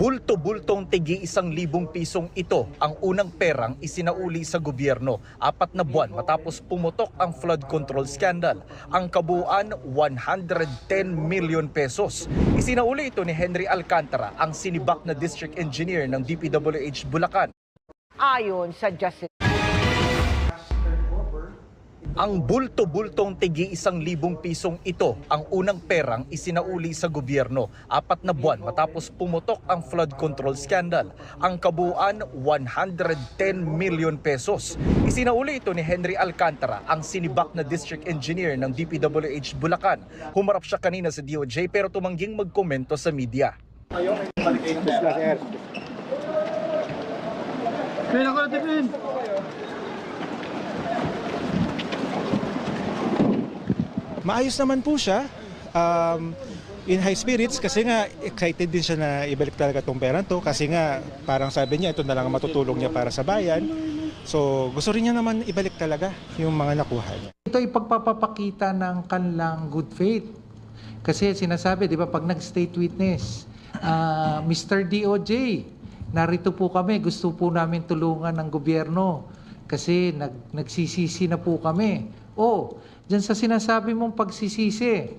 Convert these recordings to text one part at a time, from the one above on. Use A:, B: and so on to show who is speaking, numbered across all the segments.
A: Bulto-bultong tigi 1,000 pisong ito ang unang perang isinauli sa gobyerno 4 na buwan matapos pumutok ang flood control scandal. Ang kabuuan 110 million pesos. Isinauli ito ni Henry Alcantara, ang sinibak na district engineer ng DPWH Bulacan.
B: Ayon sa Justice.
A: Ang bulto-bultong tigi 1,000 pisong ito ang unang perang isinauli sa gobyerno 4 na buwan matapos pumutok ang flood control scandal. Ang kabuuan 110 million pesos. Isinauli ito ni Henry Alcantara, ang sinibak na district engineer ng DPWH Bulacan. Humarap siya kanina sa DOJ pero tumangging magkomento sa media.
C: Maayos naman po siya, in high spirits kasi nga excited din siya na ibalik talaga itong perang to kasi nga parang sabi niya ito na lang ang matutulong niya para sa bayan. So gusto rin niya naman ibalik talaga yung mga nakuha niya.
D: Ito ay pagpapakita ng kanilang good faith. Kasi sinasabi, di ba, pag nag-state witness, Mr. DOJ, narito po kami, gusto po namin tulungan ng gobyerno kasi nagsisisi na po kami. Diyan sa sinasabi mong pagsisisi,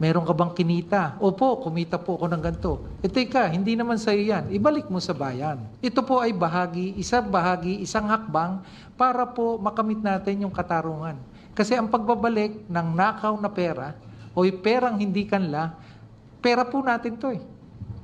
D: meron ka bang kinita? Opo, kumita po ako ng ganito. Teka, hindi naman sa'yo yan. Ibalik mo sa bayan. Ito po ay isang hakbang para po makamit natin yung katarungan. Kasi ang pagbabalik ng nakaw na pera o perang hindi kanla, pera po natin to eh.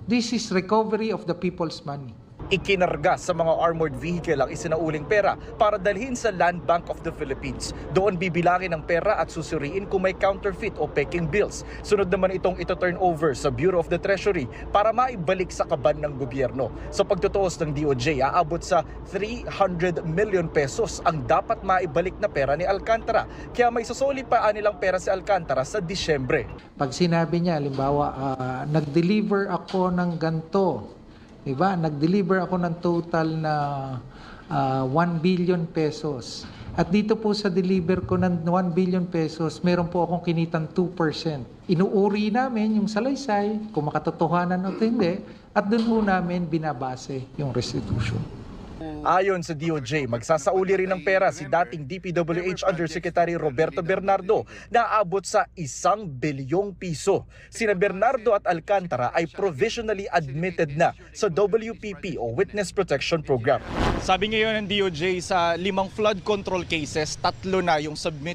D: This is recovery of the people's money.
A: Ikinarga sa mga armored vehicle ang isinauling pera para dalhin sa Land Bank of the Philippines. Doon bibilangin ang pera at susuriin kung may counterfeit o peking bills. Sunod naman itong ito-turn over sa Bureau of the Treasury para maibalik sa kaban ng gobyerno. Sa pagtutuos ng DOJ, aabot sa 300 million pesos ang dapat maibalik na pera ni Alcantara. Kaya may susuli pa nilang pera si Alcantara sa Disyembre.
D: Pag sinabi niya, halimbawa, nag-deliver ako ng ganito, diba? Nag-deliver ako ng total na 1 billion pesos. At dito po sa deliver ko ng 1 billion pesos, meron po akong kinitang 2%. Inuuri namin yung salaysay, kung makatotohanan o hindi, at doon po namin binabase yung restitution.
A: Ayon sa DOJ, magsasauli rin ng pera si dating DPWH Undersecretary Roberto Bernardo na aabot sa 1 bilyong piso. Sina Bernardo at Alcantara ay provisionally admitted na sa WPP o Witness Protection Program. Sabi ngayon ng DOJ sa 5 flood control cases, 3 na yung submitted